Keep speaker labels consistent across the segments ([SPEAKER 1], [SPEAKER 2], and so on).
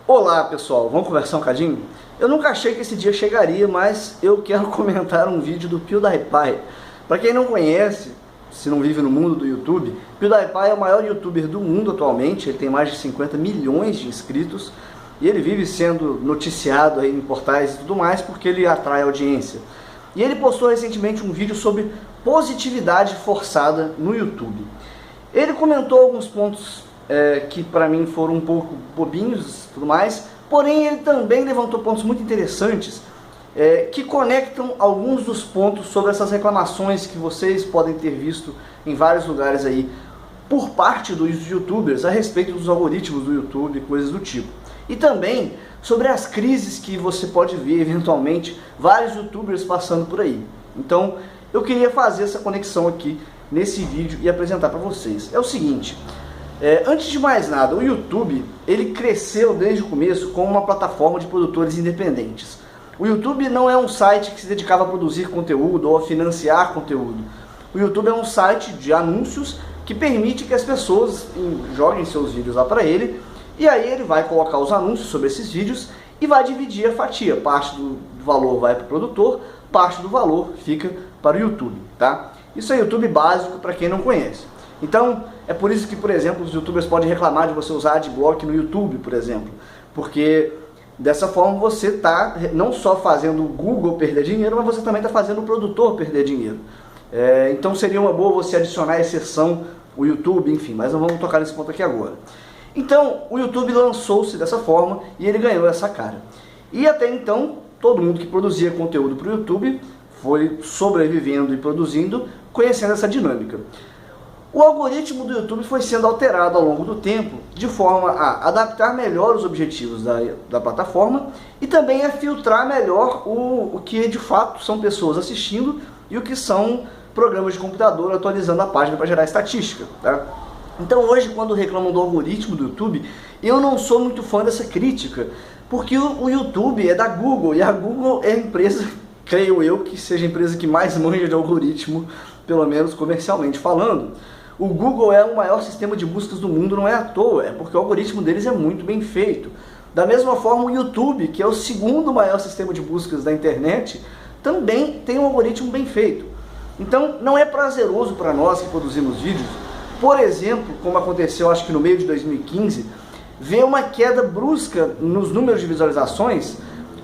[SPEAKER 1] Olá pessoal, vamos conversar um cadinho? Eu nunca achei que esse dia chegaria, mas eu quero comentar um vídeo do PewDiePie. Para quem não conhece, se não vive no mundo do YouTube, PewDiePie é o maior youtuber do mundo atualmente, ele tem mais de 50 milhões de inscritos e ele vive sendo noticiado aí em portais e tudo mais porque ele atrai audiência. E ele postou recentemente um vídeo sobre positividade forçada no YouTube. Ele comentou alguns pontos que para mim foram um pouco bobinhos e tudo mais, porém ele também levantou pontos muito interessantes que conectam alguns dos pontos sobre essas reclamações que vocês podem ter visto em vários lugares aí por parte dos youtubers a respeito dos algoritmos do YouTube e coisas do tipo. E também sobre as crises que você pode ver eventualmente vários youtubers passando por aí. Então eu queria fazer essa conexão aqui nesse vídeo e apresentar para vocês. É o seguinte, antes de mais nada, o YouTube ele cresceu desde o começo como uma plataforma de produtores independentes. O YouTube não é um site que se dedicava a produzir conteúdo ou a financiar conteúdo. O YouTube é um site de anúncios que permite que as pessoas joguem seus vídeos lá para ele, e aí ele vai colocar os anúncios sobre esses vídeos e vai dividir a fatia. Parte do valor vai para o produtor, parte do valor fica para o YouTube, tá? Isso é YouTube básico para quem não conhece. Então, é por isso que, por exemplo, os youtubers podem reclamar de você usar adblock no YouTube, por exemplo. Porque dessa forma você está não só fazendo o Google perder dinheiro, mas você também está fazendo o produtor perder dinheiro. Então seria uma boa você adicionar a exceção, o YouTube, enfim, mas não vamos tocar nesse ponto aqui agora. Então, o YouTube lançou-se dessa forma e ele ganhou essa cara. E até então, todo mundo que produzia conteúdo para o YouTube foi sobrevivendo e produzindo, conhecendo essa dinâmica. O algoritmo do YouTube foi sendo alterado ao longo do tempo, de forma a adaptar melhor os objetivos da plataforma e também a filtrar melhor o que de fato são pessoas assistindo e o que são programas de computador atualizando a página para gerar estatística, tá? Então hoje, quando reclamam do algoritmo do YouTube, eu não sou muito fã dessa crítica, porque o YouTube é da Google, e a Google é a empresa, creio eu, que seja a empresa que mais manja de algoritmo, pelo menos comercialmente falando. O Google é o maior sistema de buscas do mundo, não é à toa, é porque o algoritmo deles é muito bem feito. Da mesma forma, o YouTube, que é o segundo maior sistema de buscas da internet, também tem um algoritmo bem feito. Então, não é prazeroso para nós que produzimos vídeos, por exemplo, como aconteceu acho que no meio de 2015, ver uma queda brusca nos números de visualizações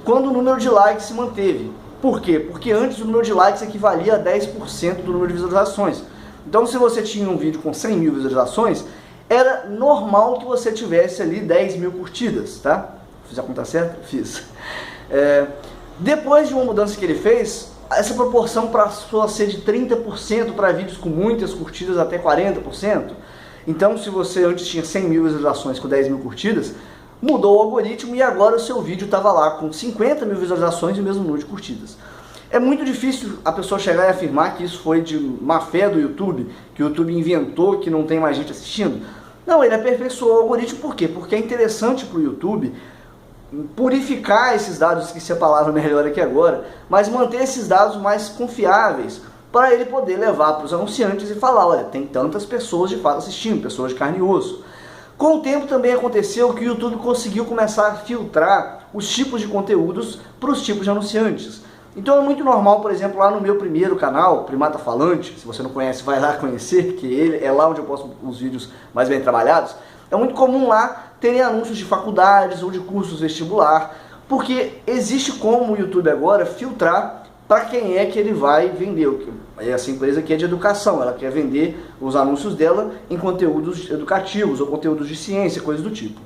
[SPEAKER 1] quando o número de likes se manteve. Por quê? Porque antes o número de likes equivalia a 10% do número de visualizações. Então, se você tinha um vídeo com 100 mil visualizações, era normal que você tivesse ali 10 mil curtidas, tá? Fiz a conta certa? Fiz. Depois de uma mudança que ele fez, essa proporção passou a ser de 30% para vídeos com muitas curtidas até 40%. Então, se você antes tinha 100 mil visualizações com 10 mil curtidas, mudou o algoritmo e agora o seu vídeo estava lá com 50 mil visualizações e o mesmo número de curtidas. É muito difícil a pessoa chegar e afirmar que isso foi de má fé do YouTube, que o YouTube inventou que não tem mais gente assistindo. Não, ele aperfeiçoou o algoritmo. Por quê? Porque é interessante para o YouTube purificar esses dados, esqueci a palavra melhor aqui agora, mas manter esses dados mais confiáveis para ele poder levar para os anunciantes e falar, olha, tem tantas pessoas de fato assistindo, pessoas de carne e osso. Com o tempo também aconteceu que o YouTube conseguiu começar a filtrar os tipos de conteúdos para os tipos de anunciantes. Então é muito normal, por exemplo, lá no meu primeiro canal, Primata Falante, se você não conhece, vai lá conhecer, que ele é lá onde eu posto os vídeos mais bem trabalhados. É muito comum lá terem anúncios de faculdades ou de cursos vestibular, porque existe como o YouTube agora filtrar para quem é que ele vai vender. Essa empresa aqui é de educação, ela quer vender os anúncios dela em conteúdos educativos ou conteúdos de ciência, coisas do tipo.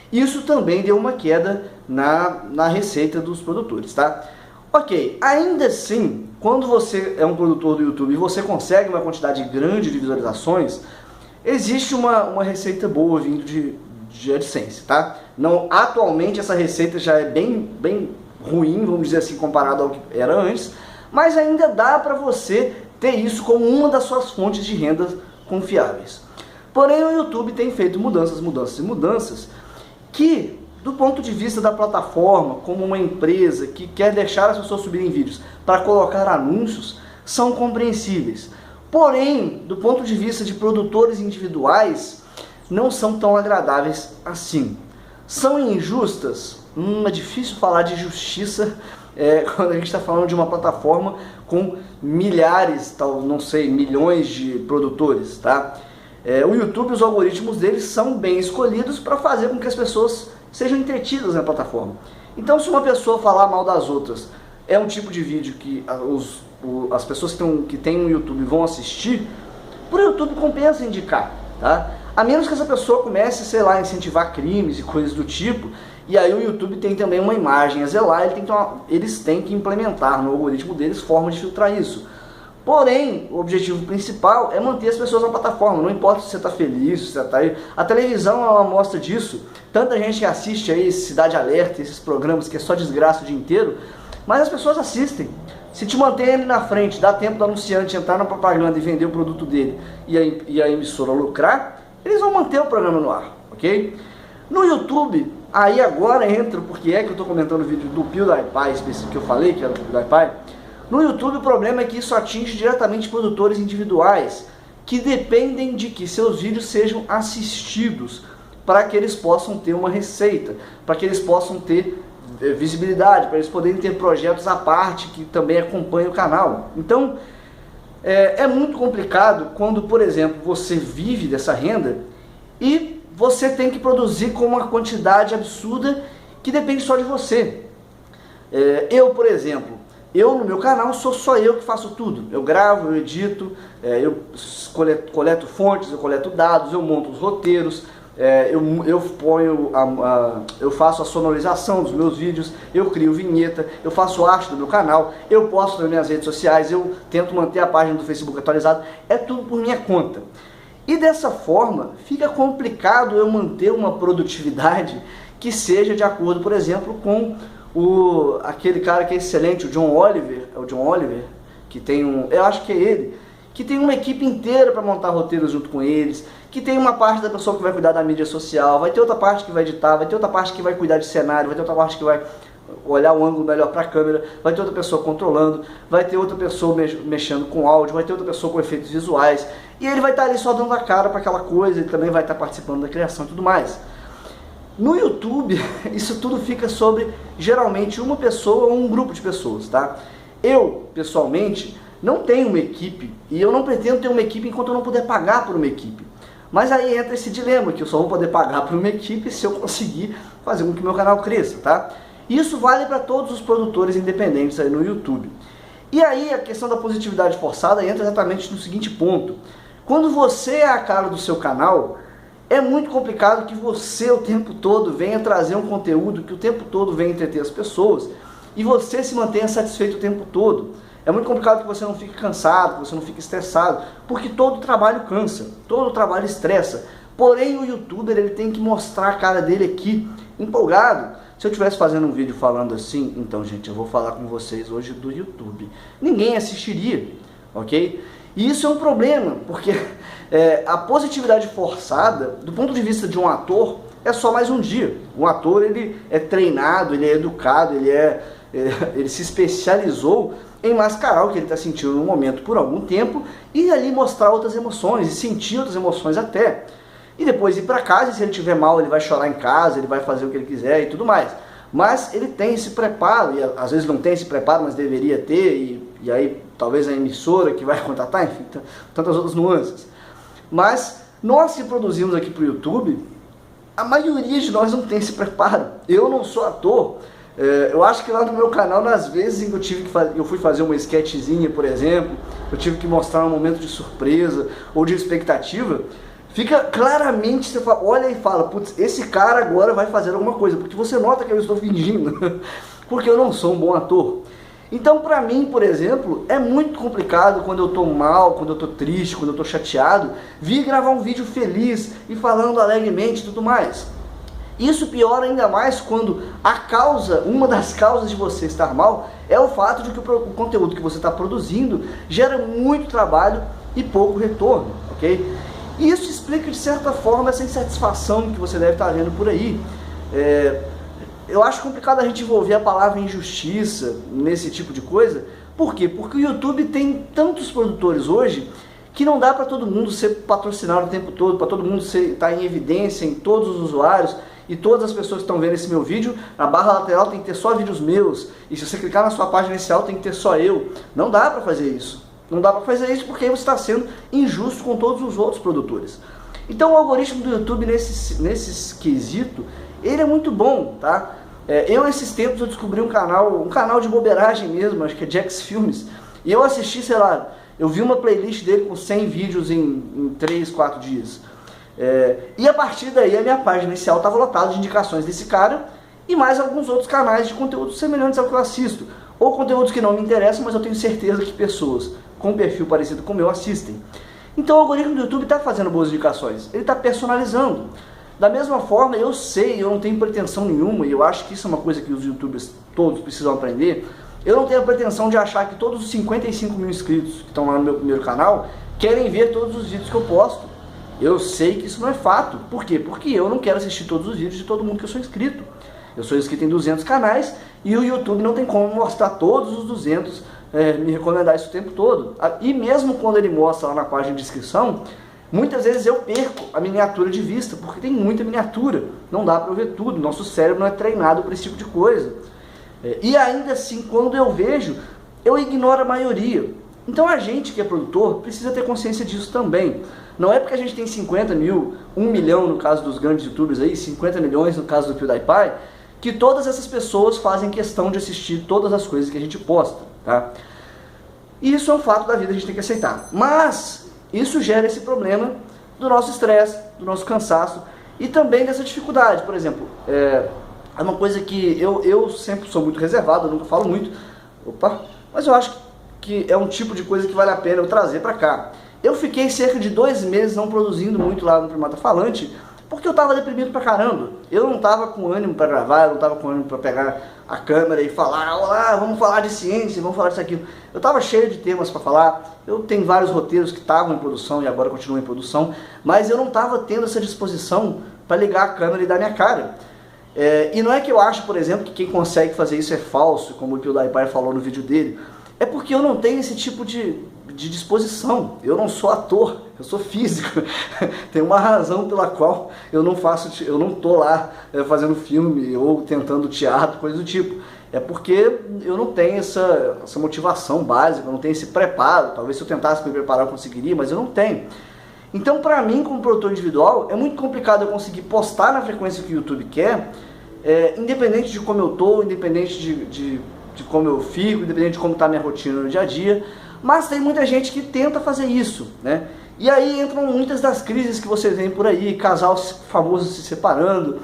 [SPEAKER 1] Isso também deu uma queda na receita dos produtores, tá? Ok, ainda assim, quando você é um produtor do YouTube e você consegue uma quantidade grande de visualizações, existe uma receita boa vindo de AdSense, tá? Não, atualmente essa receita já é bem ruim, vamos dizer assim, comparado ao que era antes, mas ainda dá para você ter isso como uma das suas fontes de renda confiáveis. Porém, o YouTube tem feito mudanças que, do ponto de vista da plataforma, como uma empresa que quer deixar as pessoas subirem vídeos para colocar anúncios, são compreensíveis. Porém, do ponto de vista de produtores individuais, não são tão agradáveis assim. São injustas? É difícil falar de justiça quando a gente está falando de uma plataforma com milhares, não sei, milhões de produtores, tá? O YouTube, os algoritmos deles são bem escolhidos para fazer com que as pessoas sejam entretidas na plataforma. Então, se uma pessoa falar mal das outras, é um tipo de vídeo que as pessoas que têm um YouTube vão assistir, por YouTube compensa indicar, tá? A menos que essa pessoa comece, sei lá, a incentivar crimes e coisas do tipo, e aí o YouTube tem também uma imagem a zelar, eles têm que implementar no algoritmo deles forma de filtrar isso. Porém, o objetivo principal é manter as pessoas na plataforma, não importa se você está feliz, se você está aí. A televisão é uma amostra disso, tanta gente que assiste aí Cidade Alerta, esses programas que é só desgraça o dia inteiro, mas as pessoas assistem. Se te mantém ali na frente, dá tempo do anunciante entrar na propaganda e vender o produto dele e a emissora lucrar, eles vão manter o programa no ar, ok? No YouTube, aí agora entra, porque é que eu estou comentando o vídeo do PewDiePie, específico que eu falei, que era do PewDiePie. No YouTube o problema é que isso atinge diretamente produtores individuais, que dependem de que seus vídeos sejam assistidos, para que eles possam ter uma receita, para que eles possam ter visibilidade, para eles poderem ter projetos à parte que também acompanham o canal. Então, é muito complicado quando, por exemplo, você vive dessa renda e você tem que produzir com uma quantidade absurda que depende só de você. Eu, por exemplo, no meu canal sou só eu que faço tudo. Eu gravo, eu edito, eu coleto fontes, eu coleto dados, eu monto os roteiros, eu faço a sonorização dos meus vídeos, eu crio vinheta, eu faço arte do meu canal, eu posto nas minhas redes sociais, eu tento manter a página do Facebook atualizada, é tudo por minha conta. E dessa forma, fica complicado eu manter uma produtividade que seja de acordo, por exemplo, com aquele cara que é excelente, o John Oliver, que tem eu acho que é ele, que tem uma equipe inteira para montar roteiros junto com eles, que tem uma parte da pessoa que vai cuidar da mídia social, vai ter outra parte que vai editar, vai ter outra parte que vai cuidar de cenário, vai ter outra parte que vai olhar o ângulo melhor para a câmera, vai ter outra pessoa controlando, vai ter outra pessoa mexendo com áudio, vai ter outra pessoa com efeitos visuais, e ele vai estar ali só dando a cara para aquela coisa, ele também vai estar participando da criação e tudo mais. No YouTube, isso tudo fica sobre, geralmente, uma pessoa ou um grupo de pessoas, tá? Eu, pessoalmente, não tenho uma equipe, e eu não pretendo ter uma equipe enquanto eu não puder pagar por uma equipe. Mas aí entra esse dilema, que eu só vou poder pagar por uma equipe se eu conseguir fazer com que meu canal cresça, tá? Isso vale para todos os produtores independentes aí no YouTube. E aí a questão da positividade forçada entra exatamente no seguinte ponto. Quando você é a cara do seu canal, é muito complicado que você o tempo todo venha trazer um conteúdo que o tempo todo venha entreter as pessoas e você se mantenha satisfeito o tempo todo. É muito complicado que você não fique cansado, que você não fique estressado, porque todo trabalho cansa, todo trabalho estressa. Porém o youtuber ele tem que mostrar a cara dele aqui, empolgado. Se eu estivesse fazendo um vídeo falando assim, então gente, eu vou falar com vocês hoje do YouTube, ninguém assistiria, ok? E isso é um problema, porque a positividade forçada, do ponto de vista de um ator, é só mais um dia. Um ator ele é treinado, ele é educado, ele se especializou em mascarar o que ele está sentindo no momento por algum tempo e ali mostrar outras emoções, e sentir outras emoções até. E depois ir para casa, e se ele estiver mal, ele vai chorar em casa, ele vai fazer o que ele quiser e tudo mais. Mas ele tem esse preparo, e às vezes não tem esse preparo, mas deveria ter, e aí talvez a emissora que vai contratar, enfim, tantas outras nuances. Mas nós que produzimos aqui para o YouTube, a maioria de nós não tem esse preparo. Eu não sou ator. Eu acho que lá no meu canal, nas vezes em que eu fui fazer uma sketchzinha, por exemplo, eu tive que mostrar um momento de surpresa ou de expectativa, fica claramente, você olha e fala, putz, esse cara agora vai fazer alguma coisa, porque você nota que eu estou fingindo, porque eu não sou um bom ator. Então, pra mim, por exemplo, é muito complicado quando eu tô mal, quando eu tô triste, quando eu tô chateado, vir gravar um vídeo feliz e falando alegremente e tudo mais. Isso piora ainda mais quando uma das causas de você estar mal é o fato de que o conteúdo que você está produzindo gera muito trabalho e pouco retorno, ok? E isso explica de certa forma essa insatisfação que você deve estar vendo por aí. Eu acho complicado a gente envolver a palavra injustiça nesse tipo de coisa. Por quê? Porque o YouTube tem tantos produtores hoje que não dá para todo mundo ser patrocinado o tempo todo, para todo mundo estar em evidência em todos os usuários. e todas as pessoas que estão vendo esse meu vídeo, na barra lateral tem que ter só vídeos meus, e se você clicar na sua página inicial tem que ter só eu. Não dá para fazer isso. Não dá para fazer isso porque aí você está sendo injusto com todos os outros produtores. Então o algoritmo do YouTube nesse quesito, ele é muito bom, tá? Esses tempos eu descobri um canal de bobeiragem mesmo, acho que é Jax Filmes, e eu assisti, sei lá, eu vi uma playlist dele com 100 vídeos em 3, 4 dias. E a partir daí a minha página inicial estava lotada de indicações desse cara e mais alguns outros canais de conteúdos semelhantes ao que eu assisto. Ou conteúdos que não me interessam, mas eu tenho certeza que pessoas com um perfil parecido com o meu assistem. Então o algoritmo do YouTube está fazendo boas indicações, ele está personalizando. Da mesma forma, eu sei, eu não tenho pretensão nenhuma, e eu acho que isso é uma coisa que os youtubers todos precisam aprender. Eu não tenho a pretensão de achar que todos os 55 mil inscritos que estão lá no meu primeiro canal querem ver todos os vídeos que eu posto. Eu sei que isso não é fato. Por quê? Porque eu não quero assistir todos os vídeos de todo mundo que eu sou inscrito. Eu sou inscrito em 200 canais e o YouTube não tem como mostrar todos os 200, me recomendar isso o tempo todo. E mesmo quando ele mostra lá na página de inscrição, muitas vezes eu perco a miniatura de vista, porque tem muita miniatura. Não dá para eu ver tudo, nosso cérebro não é treinado para esse tipo de coisa. E ainda assim, quando eu vejo, eu ignoro a maioria. Então a gente que é produtor precisa ter consciência disso também. Não é porque a gente tem 50 mil, 1 milhão no caso dos grandes youtubers aí, 50 milhões no caso do PewDiePie, que todas essas pessoas fazem questão de assistir todas as coisas que a gente posta, tá? E isso é um fato da vida, a gente tem que aceitar. Mas isso gera esse problema do nosso estresse, do nosso cansaço e também dessa dificuldade. Por exemplo, é uma coisa que eu sempre sou muito reservado, eu nunca falo muito, mas eu acho que é um tipo de coisa que vale a pena eu trazer pra cá. Eu fiquei cerca de 2 meses não produzindo muito lá no Primata Falante, porque eu tava deprimido pra caramba. Eu não tava com ânimo pra gravar, eu não tava com ânimo pra pegar a câmera e falar, olá, vamos falar de ciência, vamos falar disso aqui. Eu tava cheio de temas pra falar, eu tenho vários roteiros que estavam em produção e agora continuam em produção, mas eu não tava tendo essa disposição pra ligar a câmera e dar minha cara. E não é que eu acho, por exemplo, que quem consegue fazer isso é falso, como o PewDiePie falou no vídeo dele, é porque eu não tenho esse tipo de disposição. Eu não sou ator, eu sou físico. Tem uma razão pela qual eu não tô lá fazendo filme ou tentando teatro, coisa do tipo. É porque eu não tenho essa motivação básica, eu não tenho esse preparo. Talvez se eu tentasse me preparar eu conseguiria, mas eu não tenho. Então, pra mim, como produtor individual, é muito complicado eu conseguir postar na frequência que o YouTube quer, independente de como eu tô, independente de como eu fico, independente de como está a minha rotina no dia a dia. Mas tem muita gente que tenta fazer isso, né? E aí entram muitas das crises que vocês veem por aí, casal famoso se separando,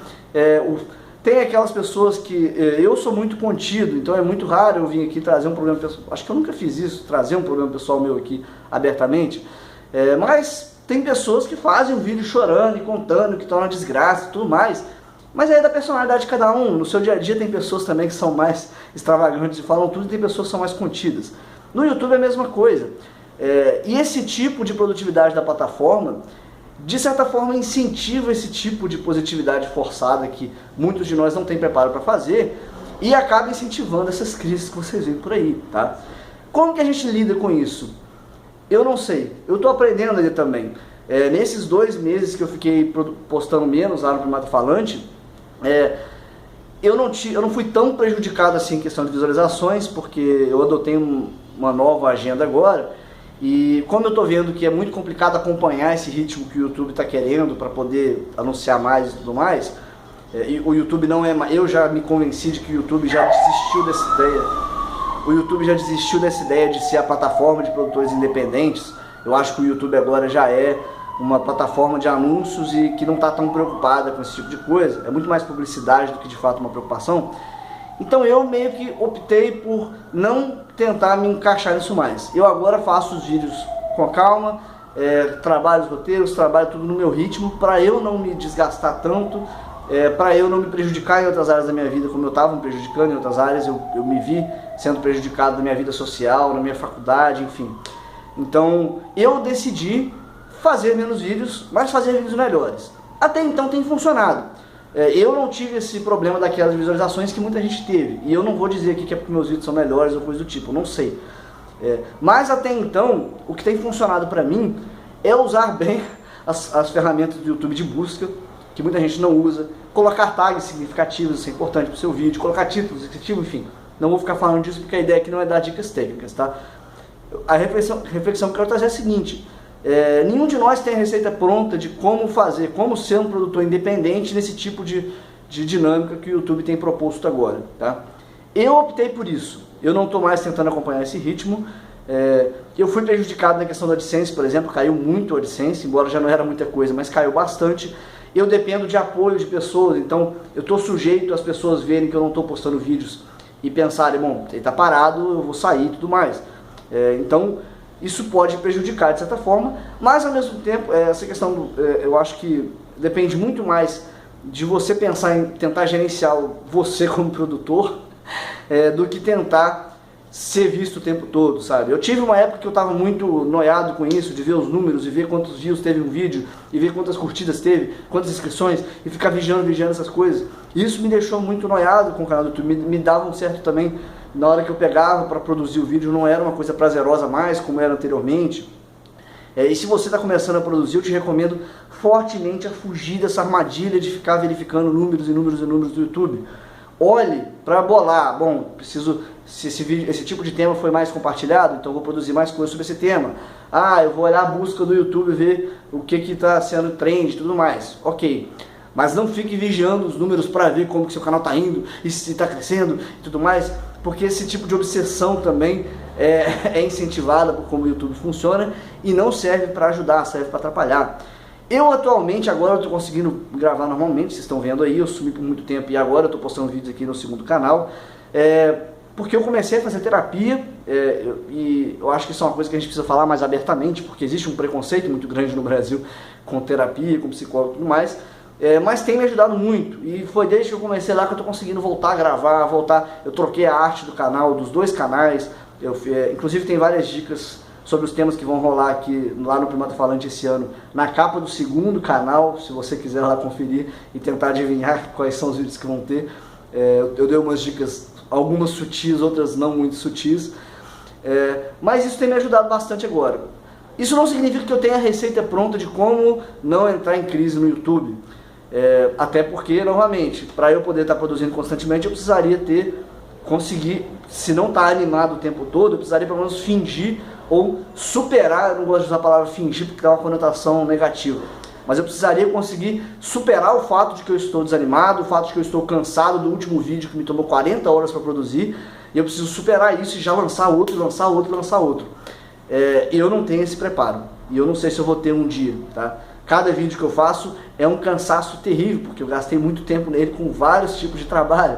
[SPEAKER 1] tem aquelas pessoas que eu sou muito contido, então é muito raro eu vir aqui trazer um problema pessoal, acho que eu nunca fiz isso, trazer um problema pessoal meu aqui abertamente, mas tem pessoas que fazem um vídeo chorando e contando que estão na desgraça e tudo mais, mas é da personalidade de cada um. No seu dia a dia tem pessoas também que são mais extravagantes e falam tudo, e tem pessoas que são mais contidas. No YouTube é a mesma coisa. E esse tipo de produtividade da plataforma, de certa forma, incentiva esse tipo de positividade forçada que muitos de nós não têm preparo para fazer e acaba incentivando essas crises que vocês veem por aí, tá? Como que a gente lida com isso? Eu não sei. Eu estou aprendendo ali também. Nesses 2 meses que eu fiquei postando menos lá no Primata Falante, eu não fui tão prejudicado assim em questão de visualizações, porque eu adotei uma nova agenda agora, e como eu estou vendo que é muito complicado acompanhar esse ritmo que o YouTube está querendo para poder anunciar mais e tudo mais, e o YouTube não é mais, eu já me convenci de que o YouTube já desistiu dessa ideia, de ser a plataforma de produtores independentes. Eu acho que o YouTube agora já é uma plataforma de anúncios e que não está tão preocupada com esse tipo de coisa, é muito mais publicidade do que de fato uma preocupação. Então eu meio que optei por não tentar me encaixar nisso mais. Eu agora faço os vídeos com calma, trabalho os roteiros, trabalho tudo no meu ritmo, para eu não me desgastar tanto, para eu não me prejudicar em outras áreas da minha vida, como eu estava me prejudicando em outras áreas. Eu me vi sendo prejudicado na minha vida social, na minha faculdade, enfim. Então eu decidi fazer menos vídeos, mas fazer vídeos melhores. Até então tem funcionado. Eu não tive esse problema daquelas visualizações que muita gente teve. E eu não vou dizer aqui que é porque meus vídeos são melhores ou coisa do tipo, eu não sei. Mas até então, o que tem funcionado pra mim é usar bem as ferramentas do YouTube de busca. que muita gente não usa, colocar tags significativos, isso é importante para o seu vídeo, colocar títulos significativos, enfim. Não vou ficar falando disso porque a ideia aqui não é dar dicas técnicas, tá? A reflexão que eu quero trazer é a seguinte: nenhum de nós tem a receita pronta de como fazer, como ser um produtor independente nesse tipo de dinâmica que o YouTube tem proposto agora, tá? Eu optei por isso, eu não estou mais tentando acompanhar esse ritmo. Eu fui prejudicado na questão da AdSense, por exemplo, caiu muito a AdSense, embora já não era muita coisa, mas caiu bastante. Eu dependo de apoio de pessoas, então eu estou sujeito às pessoas verem que eu não estou postando vídeos e pensarem, bom, ele está parado, eu vou sair e tudo mais. Então isso pode prejudicar de certa forma, mas ao mesmo tempo, essa questão, eu acho que depende muito mais de você pensar em tentar gerenciar você como produtor, do que tentar ser visto o tempo todo, sabe? Eu tive uma época que eu estava muito noiado com isso, de ver os números, e ver quantos views teve um vídeo, e ver quantas curtidas teve, quantas inscrições, e ficar vigiando essas coisas. Isso me deixou muito noiado com o canal do YouTube, me dava um certo também, na hora que eu pegava para produzir o vídeo, não era uma coisa prazerosa mais, como era anteriormente. E se você está começando a produzir, eu te recomendo fortemente a fugir dessa armadilha de ficar verificando números e números e números do YouTube. Olhe para bolar, bom, preciso, se esse tipo de tema foi mais compartilhado, então vou produzir mais coisas sobre esse tema. Eu vou olhar a busca do YouTube e ver o que está sendo trend e tudo mais. Ok, mas não fique vigiando os números para ver como que seu canal está indo e se está crescendo e tudo mais, porque esse tipo de obsessão também é incentivada por como o YouTube funciona e não serve para ajudar, serve para atrapalhar. Eu atualmente, agora eu estou conseguindo gravar normalmente, vocês estão vendo aí, eu sumi por muito tempo e agora eu estou postando vídeos aqui no segundo canal, porque eu comecei a fazer terapia, e eu acho que isso é uma coisa que a gente precisa falar mais abertamente, porque existe um preconceito muito grande no Brasil com terapia, com psicólogo e tudo mais, mas tem me ajudado muito, e foi desde que eu comecei lá que eu estou conseguindo voltar a gravar, eu troquei a arte do canal, dos dois canais, inclusive tem várias dicas sobre os temas que vão rolar aqui lá no Primata Falante esse ano, na capa do segundo canal, se você quiser lá conferir e tentar adivinhar quais são os vídeos que vão ter. Eu dei umas dicas, algumas sutis, outras não muito sutis, mas isso tem me ajudado bastante agora. Isso não significa que eu tenha a receita pronta de como não entrar em crise no YouTube, até porque, novamente, para eu poder estar produzindo constantemente, eu precisaria conseguir, se não estar animado o tempo todo, eu precisaria pelo menos fingir ou superar, eu não gosto de usar a palavra fingir porque dá uma conotação negativa, mas eu precisaria conseguir superar o fato de que eu estou desanimado, o fato de que eu estou cansado do último vídeo que me tomou 40 horas para produzir, e eu preciso superar isso e já lançar outro, lançar outro, lançar outro. Eu não tenho esse preparo, e eu não sei se eu vou ter um dia, tá? Cada vídeo que eu faço é um cansaço terrível, porque eu gastei muito tempo nele com vários tipos de trabalho,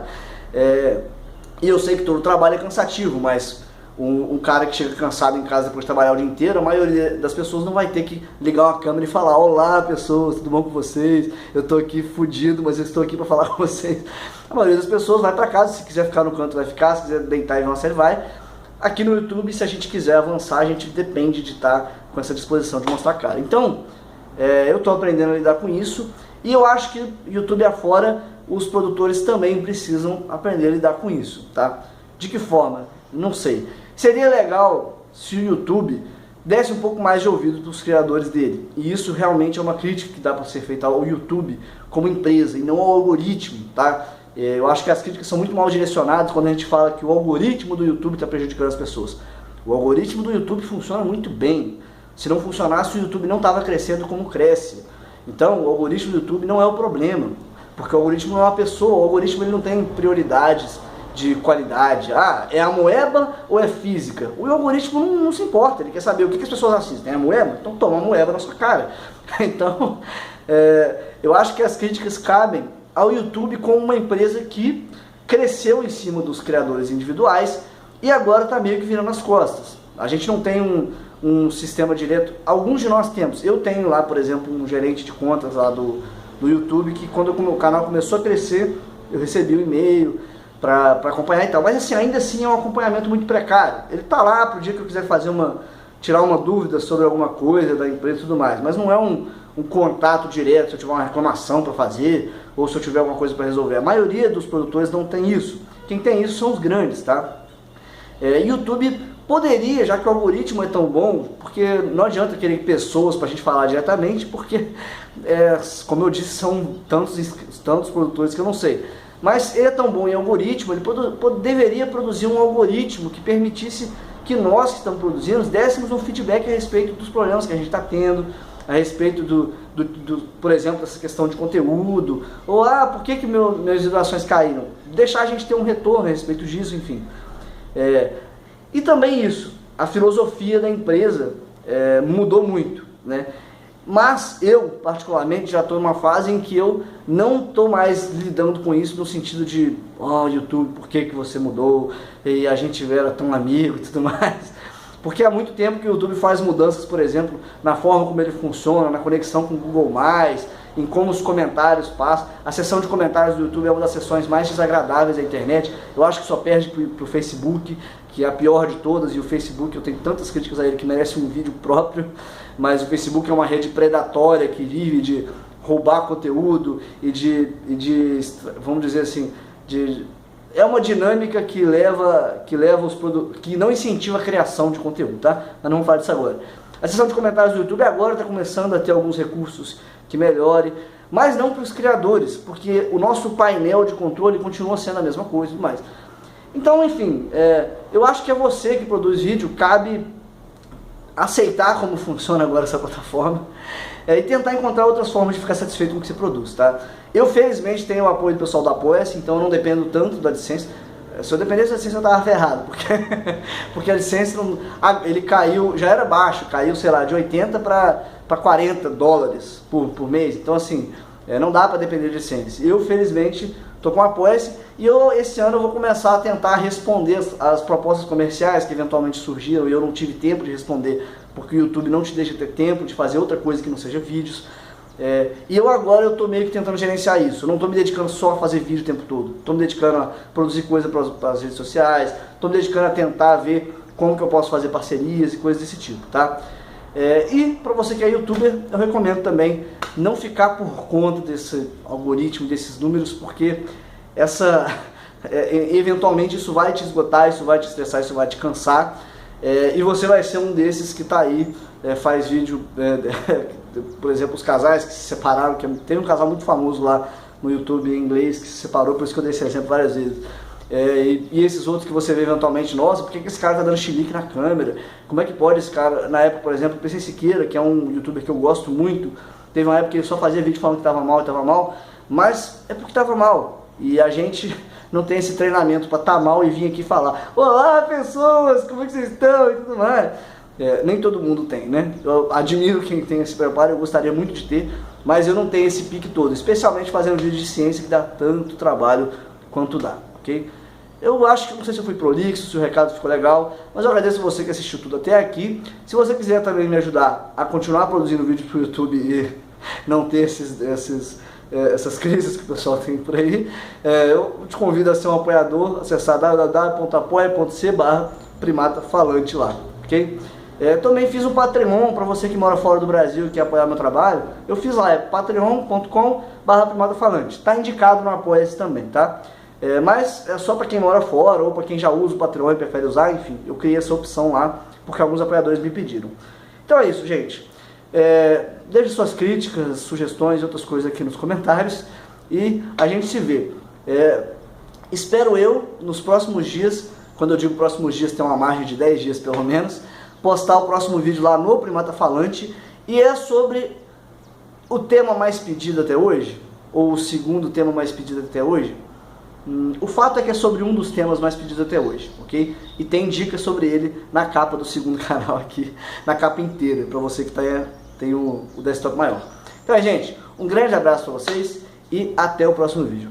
[SPEAKER 1] e eu sei que todo trabalho é cansativo, mas um cara que chega cansado em casa depois de trabalhar o dia inteiro, a maioria das pessoas não vai ter que ligar uma câmera e falar: olá pessoas, tudo bom com vocês? Eu tô aqui fudido, mas eu estou aqui para falar com vocês. A maioria das pessoas vai para casa, se quiser ficar no canto vai ficar, se quiser deitar e ver uma série vai. Aqui no YouTube, se a gente quiser avançar, a gente depende de estar com essa disposição de mostrar a cara. Então, eu estou aprendendo a lidar com isso, e eu acho que YouTube afora, os produtores também precisam aprender a lidar com isso, tá? De que forma? Não sei. Seria legal se o YouTube desse um pouco mais de ouvido dos criadores dele. E isso realmente é uma crítica que dá para ser feita ao YouTube como empresa e não ao algoritmo, tá? Eu acho que as críticas são muito mal direcionadas quando a gente fala que o algoritmo do YouTube está prejudicando as pessoas. O algoritmo do YouTube funciona muito bem. Se não funcionasse, o YouTube não estava crescendo como cresce. Então, o algoritmo do YouTube não é o problema, porque o algoritmo não é uma pessoa, o algoritmo ele não tem prioridades de qualidade. É a moeba ou é física? O algoritmo não se importa, ele quer saber o que as pessoas assistem. É a moeba? Então toma a moeba na sua cara. Então, eu acho que as críticas cabem ao YouTube como uma empresa que cresceu em cima dos criadores individuais e agora está meio que virando as costas. A gente não tem um sistema direto, alguns de nós temos. Eu tenho lá, por exemplo, um gerente de contas lá do YouTube, que quando o canal começou a crescer, eu recebi um e-mail para acompanhar e tal, mas assim, ainda assim é um acompanhamento muito precário. Ele tá lá pro dia que eu quiser tirar uma dúvida sobre alguma coisa da empresa e tudo mais, mas não é um contato direto, se eu tiver uma reclamação para fazer, ou se eu tiver alguma coisa para resolver. A maioria dos produtores não tem isso. Quem tem isso são os grandes, tá? YouTube, Poderia, já que o algoritmo é tão bom, porque não adianta querer pessoas para a gente falar diretamente, porque, como eu disse, são tantos produtores que eu não sei. Mas ele é tão bom em algoritmo, ele deveria produzir um algoritmo que permitisse que nós que estamos produzindo dessemos um feedback a respeito dos problemas que a gente está tendo, a respeito por exemplo, dessa questão de conteúdo, ou por que minhas visualizações caíram? Deixar a gente ter um retorno a respeito disso, enfim. E também isso, a filosofia da empresa mudou muito, né? Mas eu, particularmente, já estou numa fase em que eu não estou mais lidando com isso no sentido de YouTube, por que você mudou? E a gente era tão amigo e tudo mais. Porque há muito tempo que o YouTube faz mudanças, por exemplo, na forma como ele funciona, na conexão com o Google+, em como os comentários passam. A seção de comentários do YouTube é uma das seções mais desagradáveis da internet. Eu acho que só perde para o Facebook, que é a pior de todas, e o Facebook, eu tenho tantas críticas a ele que merece um vídeo próprio, mas o Facebook é uma rede predatória que vive de roubar conteúdo e de vamos dizer assim, é uma dinâmica que não incentiva a criação de conteúdo, tá? Mas não vamos falar disso agora. A seção de comentários do YouTube agora está começando a ter alguns recursos que melhore, mas não para os criadores, porque o nosso painel de controle continua sendo a mesma coisa e tudo mais. Então, enfim, eu acho que é você que produz vídeo, cabe aceitar como funciona agora essa plataforma e tentar encontrar outras formas de ficar satisfeito com o que você produz, tá? Eu, felizmente, tenho o apoio do pessoal da Apoia-se, então eu não dependo tanto da licença. Se eu dependesse da licença, eu tava ferrado, porque a licença, ele caiu, já era baixo, caiu, sei lá, de 80 para 40 dólares por mês. Então, assim, não dá para depender de licença. Eu, felizmente, tô com o Apoia-se e esse ano eu vou começar a tentar responder as propostas comerciais que eventualmente surgiram e eu não tive tempo de responder, porque o YouTube não te deixa ter tempo de fazer outra coisa que não seja vídeos. E agora eu tô meio que tentando gerenciar isso. Eu não tô me dedicando só a fazer vídeo o tempo todo. Tô me dedicando a produzir coisa para as redes sociais. Tô me dedicando a tentar ver como que eu posso fazer parcerias e coisas desse tipo, tá? E para você que é youtuber, eu recomendo também não ficar por conta desse algoritmo, desses números, porque eventualmente isso vai te esgotar, isso vai te estressar, isso vai te cansar. E você vai ser um desses que tá aí, faz vídeo, por exemplo, os casais que se separaram, tem um casal muito famoso lá no YouTube em inglês que se separou, por isso que eu dei esse exemplo várias vezes. E esses outros que você vê eventualmente, nossa, por que esse cara tá dando chilique na câmera? Como é que pode esse cara, na época, por exemplo, o PC Siqueira, que é um youtuber que eu gosto muito, teve uma época que ele só fazia vídeo falando que tava mal, mas é porque tava mal. E a gente não tem esse treinamento para estar mal e vir aqui falar: olá pessoas, como é que vocês estão e tudo mais. Nem todo mundo tem, né? Eu admiro quem tem esse preparo, eu gostaria muito de ter, mas eu não tenho esse pique todo, especialmente fazendo vídeo de ciência que dá tanto trabalho quanto dá, ok? Eu acho que, não sei se eu fui prolixo, se o recado ficou legal, mas eu agradeço você que assistiu tudo até aqui. Se você quiser também me ajudar a continuar produzindo vídeo para o YouTube e não ter essas crises que o pessoal tem por aí, eu te convido a ser um apoiador, acessar www.apoia.c/primatafalante lá, ok? Também fiz um Patreon para você que mora fora do Brasil e quer apoiar meu trabalho. Eu fiz lá, patreon.com/primatafalante. Tá indicado no Apoia-se também, tá? Mas é só para quem mora fora ou para quem já usa o Patreon e prefere usar, enfim, eu criei essa opção lá porque alguns apoiadores me pediram. Então é isso, gente. Deixe suas críticas, sugestões e outras coisas aqui nos comentários e a gente se vê. Espero eu, nos próximos dias, quando eu digo próximos dias, tem uma margem de 10 dias pelo menos, postar o próximo vídeo lá no Primata Falante, e é sobre o tema mais pedido até hoje, ou o segundo tema mais pedido até hoje. O fato é que é sobre um dos temas mais pedidos até hoje, ok? E tem dicas sobre ele na capa do segundo canal aqui, na capa inteira, para você que tem o desktop maior. Então, gente, um grande abraço para vocês e até o próximo vídeo.